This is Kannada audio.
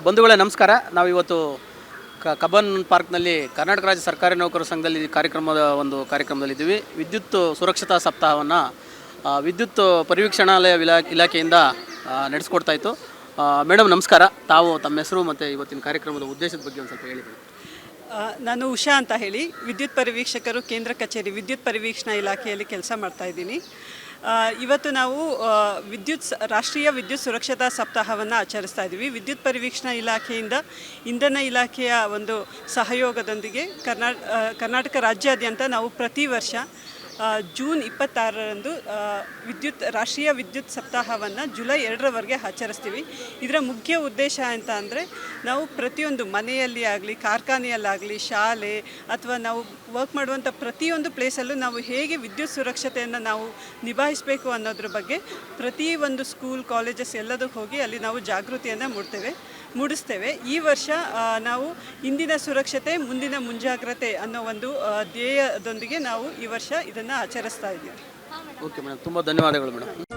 ಬಂಧುಗಳೇ ನಮಸ್ಕಾರ. ನಾವಿವತ್ತು ಕಬ್ಬನ್ ಪಾರ್ಕ್ನಲ್ಲಿ ಕರ್ನಾಟಕ ರಾಜ್ಯ ಸರ್ಕಾರಿ ನೌಕರರ ಸಂಘದಲ್ಲಿ ಕಾರ್ಯಕ್ರಮದಲ್ಲಿದ್ದೀವಿ. ವಿದ್ಯುತ್ ಸುರಕ್ಷತಾ ಸಪ್ತಾಹವನ್ನು ವಿದ್ಯುತ್ ಪರಿವೀಕ್ಷಣಾಲಯ ಇಲಾಖೆಯಿಂದ ನಡೆಸ್ಕೊಡ್ತಾ ಇತ್ತು. ಮೇಡಮ್ ನಮಸ್ಕಾರ. ತಾವು ತಮ್ಮ ಹೆಸರು ಮತ್ತು ಇವತ್ತಿನ ಕಾರ್ಯಕ್ರಮದ ಉದ್ದೇಶದ ಬಗ್ಗೆ ಒಂದು ಸ್ವಲ್ಪ ಹೇಳಿ. ನಾನು ಉಷಾ ಅಂತ ಹೇಳಿ, ವಿದ್ಯುತ್ ಪರಿವೀಕ್ಷಕರು, ಕೇಂದ್ರ ಕಚೇರಿ ವಿದ್ಯುತ್ ಪರಿವೀಕ್ಷಣಾ ಇಲಾಖೆಯಲ್ಲಿ ಕೆಲಸ ಮಾಡ್ತಾಯಿದ್ದೀನಿ. ಇವತ್ತು ನಾವು ರಾಷ್ಟ್ರೀಯ ವಿದ್ಯುತ್ ಸುರಕ್ಷತಾ ಸಪ್ತಾಹವನ್ನು ಆಚರಿಸ್ತಾ ಇದ್ದೀವಿ. ವಿದ್ಯುತ್ ಪರಿವೀಕ್ಷಣಾ ಇಲಾಖೆಯಿಂದ ಇಂಧನ ಇಲಾಖೆಯ ಒಂದು ಸಹಯೋಗದೊಂದಿಗೆ ಕರ್ನಾಟಕ ರಾಜ್ಯಾದ್ಯಂತ ನಾವು ಪ್ರತಿ ವರ್ಷ ಜೂನ್ 26ರಂದು ರಾಷ್ಟ್ರೀಯ ವಿದ್ಯುತ್ ಸಪ್ತಾಹವನ್ನು ಜುಲೈ 2ರವರೆಗೆ ಆಚರಿಸ್ತೀವಿ. ಇದರ ಮುಖ್ಯ ಉದ್ದೇಶ ಅಂತ ಅಂದರೆ, ನಾವು ಪ್ರತಿಯೊಂದು ಮನೆಯಲ್ಲಿ ಆಗಲಿ, ಕಾರ್ಖಾನೆಯಲ್ಲಾಗಲಿ, ಶಾಲೆ ಅಥವಾ ನಾವು ವರ್ಕ್ ಮಾಡುವಂಥ ಪ್ರತಿಯೊಂದು ಪ್ಲೇಸಲ್ಲೂ ನಾವು ಹೇಗೆ ವಿದ್ಯುತ್ ಸುರಕ್ಷತೆಯನ್ನು ನಾವು ನಿಭಾಯಿಸಬೇಕು ಅನ್ನೋದ್ರ ಬಗ್ಗೆ ಪ್ರತಿಯೊಂದು ಸ್ಕೂಲ್, ಕಾಲೇಜಸ್ ಎಲ್ಲದಕ್ಕೆ ಹೋಗಿ ಅಲ್ಲಿ ನಾವು ಜಾಗೃತಿಯನ್ನು ಮೂಡಿಸ್ತೇವೆ. ಈ ವರ್ಷ ನಾವು ಇಂದಿನ ಸುರಕ್ಷತೆ ಮುಂದಿನ ಮುಂಜಾಗ್ರತೆ ಅನ್ನೋ ಒಂದು ಧ್ಯೇಯದೊಂದಿಗೆ ನಾವು ಈ ವರ್ಷ ಇದನ್ನು ಆಚರಿಸ್ತಾ ಇದ್ದೀವಿ. ಓಕೆ ಮೇಡಮ್, ತುಂಬ ಧನ್ಯವಾದಗಳು ಮೇಡಮ್.